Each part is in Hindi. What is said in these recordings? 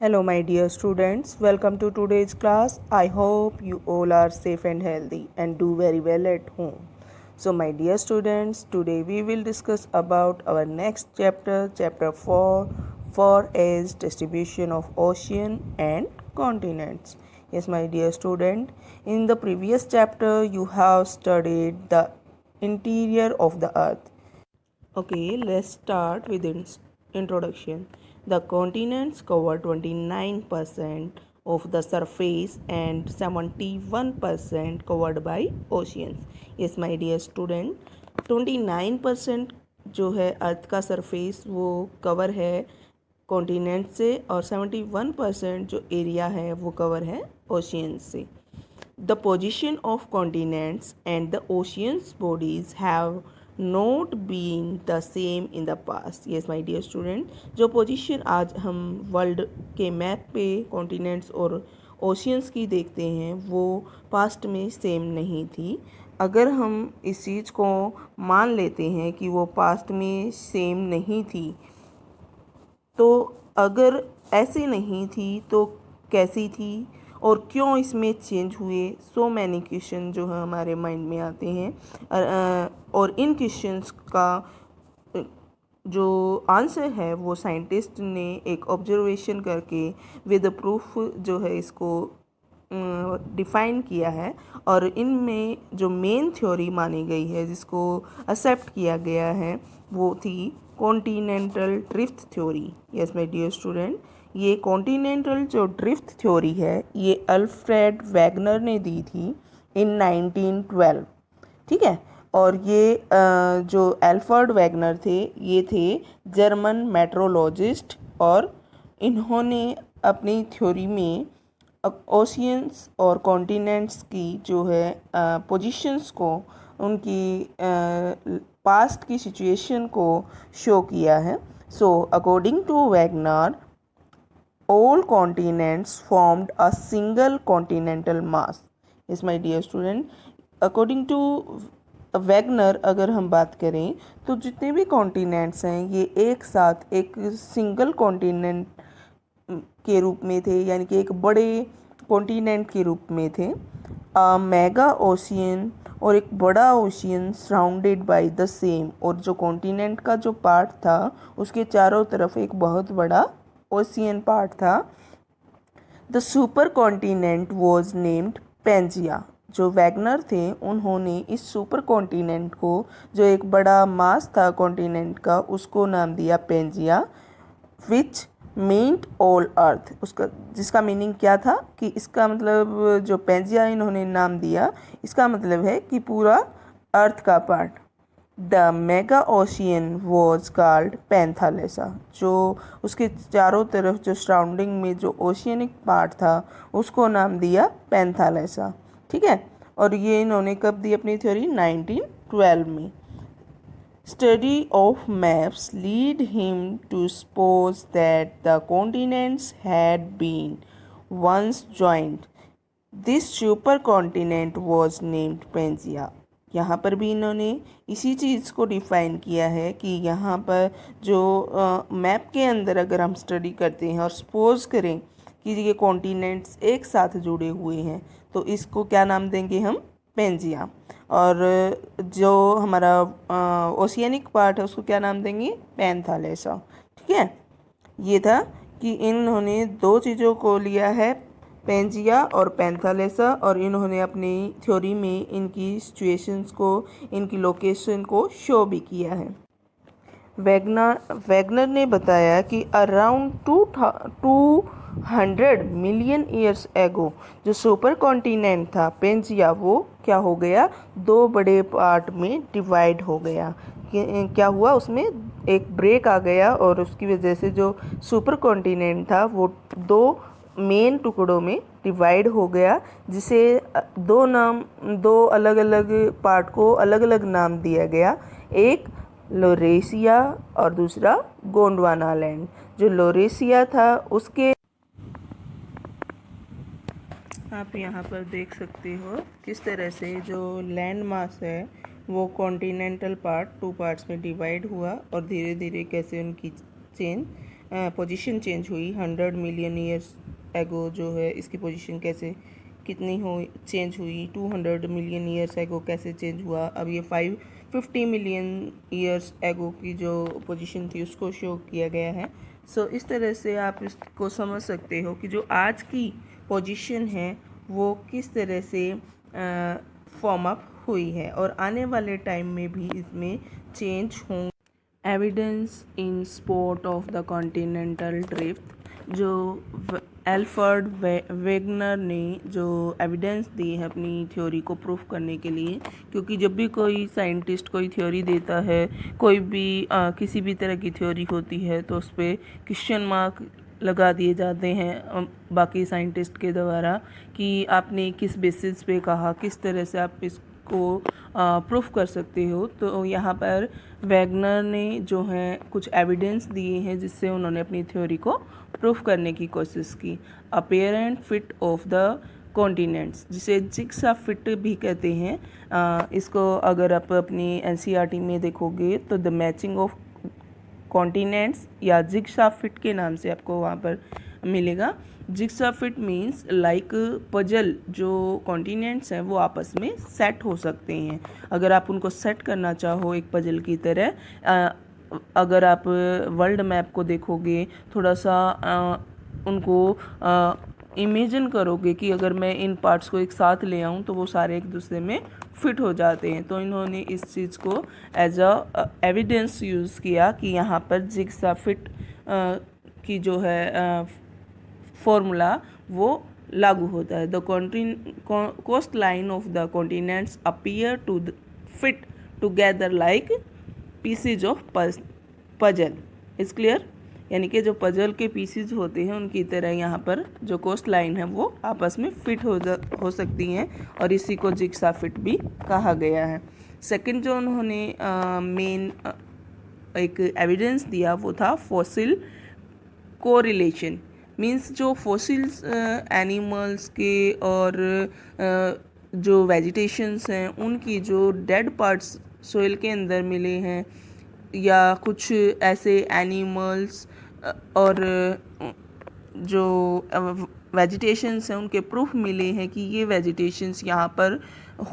Hello, my dear students. Welcome to today's class. I hope you all are safe and healthy and do very well at home. So, my dear students, today we will discuss about our next chapter, chapter 4, for age distribution of ocean and continents. Yes, my dear student, in the previous chapter you have studied the interior of the earth. Okay, let's start with introduction. The continents cover 29% of the surface and 71% covered by oceans. Yes, my dear student, 29% जो है अर्थ का सरफेस वो कवर है कॉन्टिनेंट से और 71% जो एरिया है वो कवर है ओशियन से. The position of continents and the oceans bodies have not been the same in the past. Yes, my dear student, जो पोजीशन आज हम वर्ल्ड के मैप पे कॉन्टिनेंट्स और ओशियंस की देखते हैं वो पास्ट में सेम नहीं थी. अगर हम इस चीज़ को मान लेते हैं कि वो पास्ट में सेम नहीं थी, तो अगर ऐसे नहीं थी तो कैसी थी और क्यों इसमें चेंज हुए. सो मैनी क्वेश्चन जो है हमारे माइंड में आते हैं और इन क्वेश्चंस का जो आंसर है वो साइंटिस्ट ने एक ऑब्जर्वेशन करके विद प्रूफ जो है इसको डिफ़ाइन किया है. और इनमें जो मेन थ्योरी मानी गई है जिसको एक्सेप्ट किया गया है वो थी continental drift theory. Yes my dear student, ये कॉन्टिनेंटल जो ड्रिफ्ट थ्योरी है ये अल्फ्रेड वैगनर ने दी थी इन 1912. ठीक है, और ये जो अल्फ्रेड वैगनर थे ये थे जर्मन मेट्रोलॉजिस्ट और इन्होंने अपनी थ्योरी में ओशियंस और कॉन्टिनेंट्स की जो है पोजीशंस को उनकी पास्ट की सिचुएशन को शो किया है. So according to Wegener all continents formed a single continental mass. Yes, my dear student, according to Wagner अगर हम बात करें तो जितने भी कॉन्टिनेंट्स हैं ये एक साथ एक सिंगल कॉन्टिनेंट के रूप में थे, यानी कि एक बड़े कॉन्टिनेंट के रूप में थे. मेगा ओशियन और एक बड़ा ocean surrounded by the same, और जो कॉन्टिनेंट का जो पार्ट था उसके चारों तरफ एक बहुत बड़ा ओशियन पार्ट था. The supercontinent was named Pangaea. जो वैगनर थे उन्होंने इस सुपर कॉन्टिनेंट को, जो एक बड़ा मास था कॉन्टिनेंट का, उसको नाम दिया पेंजिया, विच मीन्ट ऑल अर्थ. उसका जिसका मीनिंग क्या था कि इसका मतलब जो पेंजिया इन्होंने नाम दिया इसका मतलब है कि पूरा अर्थ का part. The mega ocean was called Panthalassa. जो उसके चारों तरफ जो सराउंडिंग में जो ओशियनिक पार्ट था उसको नाम दिया पैंथालेसा. ठीक है, और ये इन्होंने कब दी अपनी थ्योरी? 1912 में. Study of maps lead him to suppose that the continents had been once joined. This supercontinent was named Pangaea. यहाँ पर भी इन्होंने इसी चीज़ को डिफ़ाइन किया है कि यहाँ पर जो मैप के अंदर अगर हम स्टडी करते हैं और सपोज करें कि ये कॉन्टिनेंट्स एक साथ जुड़े हुए हैं तो इसको क्या नाम देंगे हम? पेंजिया. और जो हमारा ओशियनिक पार्ट है उसको क्या नाम देंगे? पैंथालेसा. ठीक है, ये था कि इन्होंने दो चीज़ों को लिया है, पेंजिया और पैंथालेसा, और इन्होंने अपनी थ्योरी में इनकी सिचुएशंस को, इनकी लोकेशन को शो भी किया है. वैगनर ने बताया कि अराउंड 200 मिलियन ईयर्स एगो जो सुपर कॉन्टिनेंट था पेंजिया वो क्या हो गया? दो बड़े पार्ट में डिवाइड हो गया. क्या हुआ? उसमें एक ब्रेक आ गया और उसकी वजह से जो सुपर कॉन्टिनेंट था वो दो मेन टुकड़ों में डिवाइड हो गया, जिसे दो अलग अलग पार्ट को अलग अलग नाम दिया गया. एक लोरेशिया और दूसरा गोंडवाना लैंड. जो लोरेशिया था उसके आप यहाँ पर देख सकते हो किस तरह से जो लैंड मास है वो कॉन्टिनेंटल पार्ट टू पार्ट्स में डिवाइड हुआ और धीरे धीरे कैसे उनकी चेन पोजीशन चेंज हुई 100 मिलियन ईयर्स एगो, जो है इसकी पोजीशन कैसे कितनी हो चेंज हुई, 200 मिलियन ईयर्स एगो कैसे चेंज हुआ, अब ये 550 मिलियन ईयर्स एगो की जो पोजीशन थी उसको शो किया गया है। सो इस तरह से आप इसको समझ सकते हो कि जो आज की पोजीशन है वो किस तरह से फॉर्म अप हुई है और आने वाले टाइम में भी इसमें चेंज होंगे। Evidence in spot of the continental drift, जो एल्फ्रेड वेगनर ने जो एविडेंस दी है अपनी थ्योरी को प्रूफ करने के लिए, क्योंकि जब भी कोई साइंटिस्ट कोई थ्योरी देता है, कोई भी किसी भी तरह की थ्योरी होती है तो उस पर क्वेश्चन मार्क लगा दिए जाते हैं बाकी साइंटिस्ट के द्वारा कि आपने किस बेसिस पे कहा, किस तरह से आप इसको प्रूफ कर सकते हो। तो यहाँ पर वैगनर ने जो है कुछ एविडेंस दिए हैं जिससे उन्होंने अपनी थ्योरी को प्रूफ करने की कोशिश की। Apparent fit of the continents, जिसे जिग्सा फिट भी कहते हैं, इसको अगर आप अपनी एनसीईआरटी में देखोगे तो द मैचिंग ऑफ कॉन्टिनेंट्स या जिग्सा फिट के नाम से आपको वहाँ पर मिलेगा। Jigsaw fit means like puzzle, जो कॉन्टिनेंट्स हैं वो आपस में सेट हो सकते हैं। अगर आप उनको सेट करना चाहो एक पजल की तरह, अगर आप वर्ल्ड मैप को देखोगे, थोड़ा सा उनको इमेजिन करोगे कि अगर मैं इन पार्ट्स को एक साथ ले आऊँ तो वो सारे एक दूसरे में फिट हो जाते हैं। तो इन्होंने इस चीज़ को एज अ एविडेंस यूज़ किया कि यहाँ पर जिग्सा फिट की जो है फॉर्मूला वो लागू होता है। The coastline of the continents appear to fit together like pieces of puzzle. Is clear? यानी कि जो पजल के पीसेज होते हैं उनकी तरह यहाँ पर जो कोस्ट लाइन है वो आपस में फिट हो सकती हैं और इसी को जिग्सा फिट भी कहा गया है। सेकंड जो उन्होंने मेन एक एविडेंस दिया वो था फॉसिल कोरिलेशन। मीन्स जो फॉसिल्स एनिमल्स के और जो वेजिटेशंस हैं उनकी जो डेड पार्ट्स सोइल के अंदर मिले हैं या कुछ ऐसे एनिमल्स और जो वेजिटेशंस हैं उनके प्रूफ मिले हैं कि ये वेजिटेशंस यहाँ पर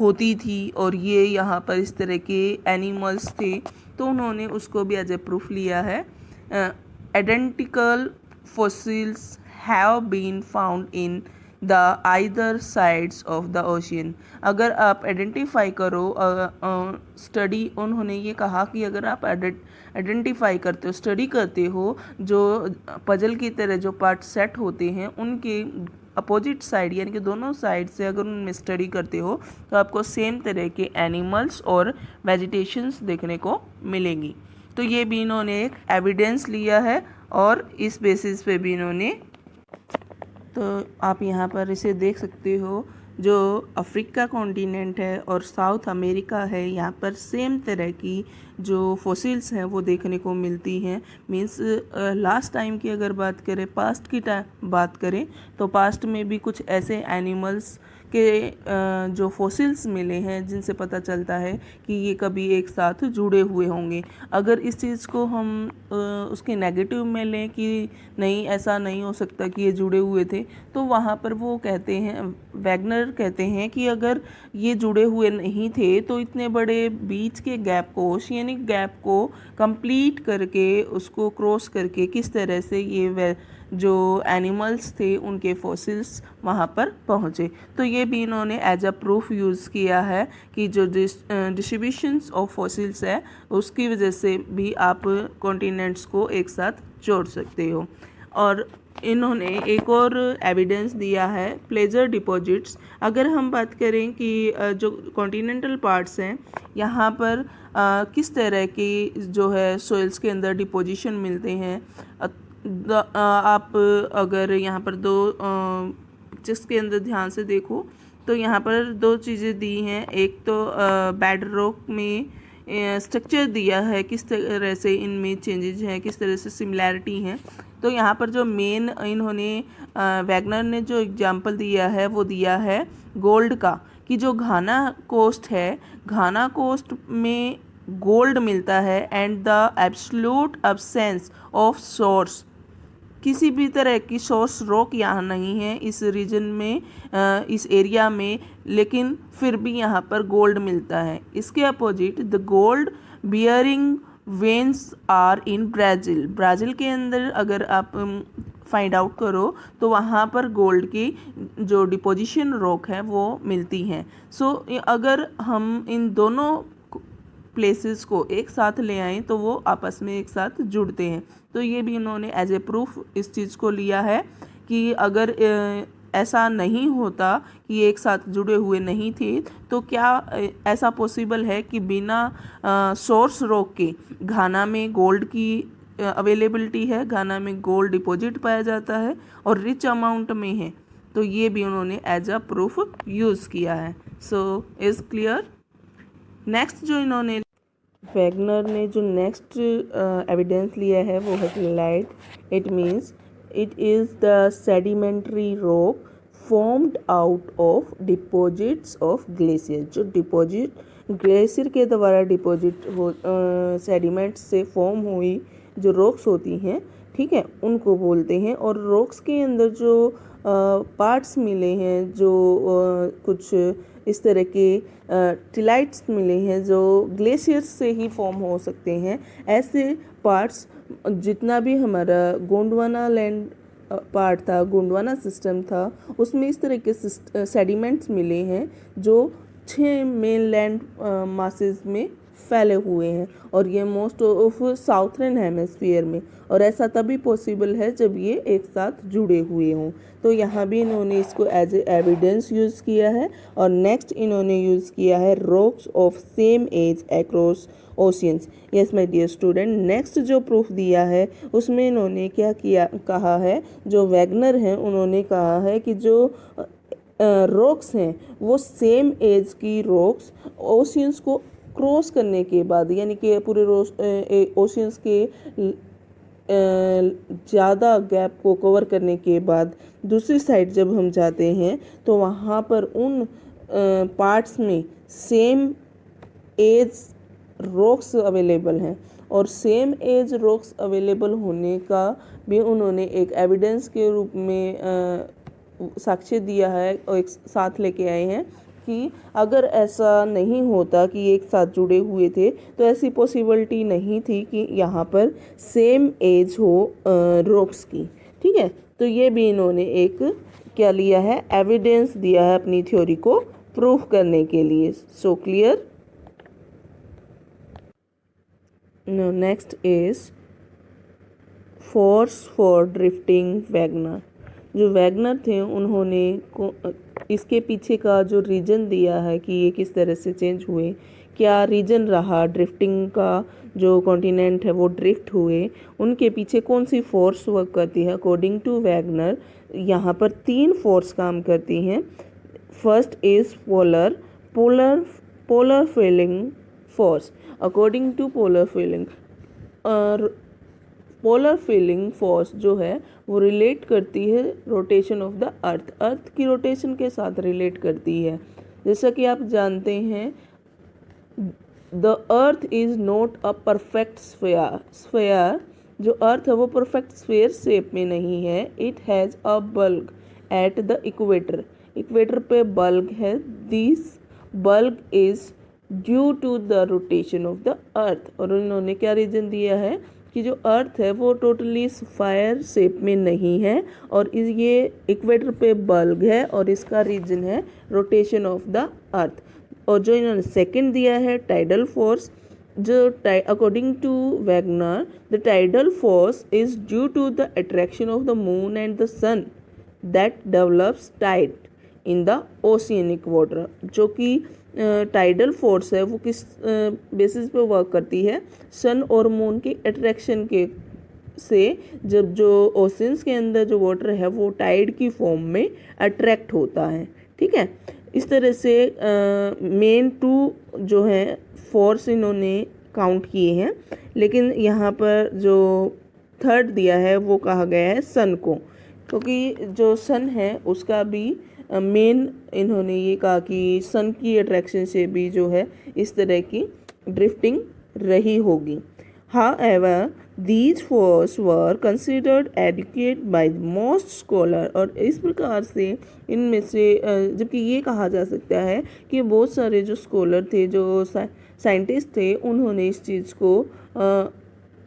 होती थी और ये यहाँ पर इस तरह के एनिमल्स थे, तो उन्होंने उसको भी एज ए प्रूफ लिया है। Identical fossils have been found in the either sides of the ocean। अगर आप आइडेंटिफाई करो, स्टडी उन्होंने ये कहा कि अगर आप आइडेंटिफाई करते हो, स्टडी करते हो, जो पजल की तरह जो पार्ट सेट होते हैं उनके अपोजिट साइड यानी कि दोनों साइड से अगर उनमें स्टडी करते हो तो आपको सेम तरह के एनिमल्स और वेजिटेशंस देखने को मिलेंगी। तो ये भी इन्होंने एक एविडेंस लिया है और इस बेसिस पे भी इन्होंने, तो आप यहाँ पर इसे देख सकते हो, जो अफ्रीका कॉन्टिनेंट है और साउथ अमेरिका है, यहाँ पर सेम तरह की जो फॉसिल्स हैं वो देखने को मिलती हैं। मीन्स लास्ट टाइम की अगर बात करें, पास्ट की बात करें तो पास्ट में भी कुछ ऐसे एनिमल्स के जो फॉसिल्स मिले हैं जिनसे पता चलता है कि ये कभी एक साथ जुड़े हुए होंगे। अगर इस चीज़ को हम उसके नेगेटिव में लें कि नहीं ऐसा नहीं हो सकता कि ये जुड़े हुए थे, तो वहाँ पर वो कहते हैं, वैगनर कहते हैं कि अगर ये जुड़े हुए नहीं थे तो इतने बड़े बीच के गैप को, ओशियनिक गैप को कंप्लीट करके, उसको क्रॉस करके किस तरह से ये जो एनिमल्स थे उनके फॉसिल्स वहाँ पर पहुँचे। तो ये भी इन्होंने एज अ प्रूफ यूज़ किया है कि जो डिस्ट्रीब्यूशंस ऑफ फॉसिल्स है उसकी वजह से भी आप कॉन्टिनेंट्स को एक साथ जोड़ सकते हो। और इन्होंने एक और एविडेंस दिया है प्लेजर डिपॉजिट्स। अगर हम बात करें कि जो कॉन्टिनेंटल पार्ट्स हैं यहाँ पर किस तरह की जो है सोइल्स के अंदर डिपोजिशन मिलते हैं, आप अगर यहाँ पर दो पिक्चर्स के अंदर ध्यान से देखो तो यहाँ पर दो चीज़ें दी हैं। एक तो बेड रॉक में स्ट्रक्चर दिया है, किस तरह से इनमें चेंजेज हैं, किस तरह से सिमिलैरिटी हैं। तो यहाँ पर जो मेन इन्होंने वैगनर ने जो एग्जांपल दिया है वो दिया है गोल्ड का, कि जो घाना कोस्ट है, घाना कोस्ट में गोल्ड मिलता है and the absolute absence of source किसी भी तरह की सोर्स रॉक यहाँ नहीं है इस रीजन में, इस एरिया में, लेकिन फिर भी यहाँ पर गोल्ड मिलता है। इसके opposite the gold bearing veins are in Brazil. Brazil के अंदर अगर आप फाइंड आउट करो तो वहाँ पर गोल्ड की जो डिपोजिशन रॉक है वो मिलती हैं। सो अगर हम इन दोनों प्लेसेस को एक साथ ले आएँ तो वो आपस में एक साथ जुड़ते हैं। तो ये भी इन्होंने एज ए प्रूफ इस चीज़ को लिया है कि अगर ऐसा नहीं होता कि एक साथ जुड़े हुए नहीं थे तो क्या ऐसा पॉसिबल है कि बिना सोर्स रॉक के घाना में गोल्ड की अवेलेबिलिटी है, घाना में गोल्ड डिपॉजिट पाया जाता है और रिच अमाउंट में है। तो ये भी उन्होंने एज अ प्रूफ यूज़ किया है। So is clear. नेक्स्ट जो इन्होंने वैगनर ने जो नेक्स्ट एविडेंस लिया है वो है क्लेलाइट। It means it is the sedimentary rock formed out of deposits of glacier. जो डिपॉजिट ग्लेशियर के द्वारा डिपॉजिट हो सेडिमेंट से फॉर्म हुई जो रॉक्स होती हैं, ठीक है, उनको बोलते हैं। और रॉक्स के अंदर जो पार्ट्स मिले हैं, जो कुछ इस तरह के टिलाइट्स मिले हैं जो ग्लेशियर्स से ही फॉर्म हो सकते हैं, ऐसे पार्ट्स जितना भी हमारा गोंडवाना लैंड पार्ट था, गोंडवाना सिस्टम था, उसमें इस तरह के सेडिमेंट्स मिले हैं जो 6 मेन लैंड मासेस में फैले हुए हैं और ये मोस्ट ऑफ साउथर्न हेमिस्फीयर में, और ऐसा तभी पॉसिबल है जब ये एक साथ जुड़े हुए हों। तो यहाँ भी इन्होंने इसको एज ए एविडेंस यूज़ किया है। और नेक्स्ट इन्होंने यूज़ किया है rocks of same age across oceans. Yes my dear student, next जो प्रूफ दिया है उसमें इन्होंने क्या किया कहा है, जो वैगनर हैं उन्होंने कहा है कि जो रॉक्स हैं वो सेम एज की रॉक्स ओशियंस को क्रॉस करने के बाद, यानी कि पूरे ओशियंस के ज़्यादा गैप को कवर करने के बाद दूसरी साइड जब हम जाते हैं तो वहाँ पर उन पार्ट्स में सेम एज रॉक्स अवेलेबल हैं। और सेम एज रॉक्स अवेलेबल होने का भी उन्होंने एक एविडेंस के रूप में साक्ष्य दिया है और एक साथ लेके आए हैं कि अगर ऐसा नहीं होता कि एक साथ जुड़े हुए थे तो ऐसी पॉसिबिलिटी नहीं थी कि यहाँ पर सेम एज हो रॉक्स की, ठीक है। तो ये भी इन्होंने एक क्या लिया है, एविडेंस दिया है अपनी थ्योरी को प्रूफ करने के लिए। So clear. Next is force for drifting Wagner. जो वैगनर थे उन्होंने इसके पीछे का जो रीजन दिया है कि ये किस तरह से चेंज हुए, क्या रीजन रहा ड्रिफ्टिंग का, जो कॉन्टिनेंट है वो ड्रिफ्ट हुए, उनके पीछे कौन सी फोर्स वर्क करती है। अकॉर्डिंग टू वैगनर यहाँ पर 3 फोर्स काम करती हैं। First is polar fleeing force. According to polar fleeing force जो है वो रिलेट करती है रोटेशन ऑफ द अर्थ की रोटेशन के साथ रिलेट करती है। जैसा कि आप जानते हैं the earth is not a perfect sphere. जो अर्थ है वो परफेक्ट स्फेयर शेप में नहीं है। It has a bulge at the equator पे बल्ग है। This bulge is due to the rotation of the earth. और उन्होंने क्या रीज़न दिया है कि जो अर्थ है वो टोटली स्फायर शेप में नहीं है और ये इक्वेटर पे बल्ग है और इसका रीजन है रोटेशन ऑफ द अर्थ। और जो इन्होंने सेकंड दिया है टाइडल फोर्स, जो according to Wegener the tidal force is due to the attraction of the moon and the sun that develops tide in the oceanic water. जो कि टाइडल फोर्स है वो किस बेसिस पे वर्क करती है, सन और मून के अट्रैक्शन के से जब जो ओशियंस के अंदर जो वाटर है वो टाइड की फॉर्म में अट्रैक्ट होता है, ठीक है। इस तरह से मेन 2 जो है फोर्स इन्होंने काउंट किए हैं, लेकिन यहाँ पर जो थर्ड दिया है वो कहा गया है सन को, क्योंकि जो सन है उसका भी मेन इन्होंने ये कहा कि सन की अट्रैक्शन से भी जो है इस तरह की ड्रिफ्टिंग रही होगी। However, these fours were considered adequate by most scholar, और इस प्रकार से इनमें से जबकि ये कहा जा सकता है कि बहुत सारे जो स्कॉलर थे, जो साइंटिस्ट थे, उन्होंने इस चीज़ को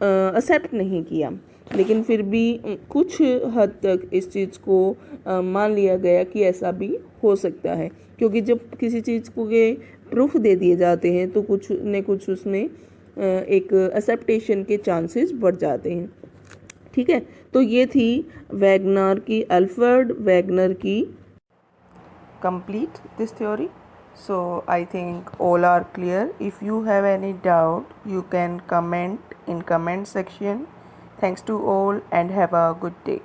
एक्सेप्ट नहीं किया, लेकिन फिर भी कुछ हद तक इस चीज़ को मान लिया गया कि ऐसा भी हो सकता है, क्योंकि जब किसी चीज़ को के प्रूफ दे दिए जाते हैं तो कुछ न कुछ उसमें एक एक्सेप्टेशन के चांसेस बढ़ जाते हैं। ठीक है, तो ये थी वैगनर की, अल्फ्रेड वैगनर की complete this theory. So I think all are clear. If you have any doubt, you can comment in comment section. Thanks to all and have a good day.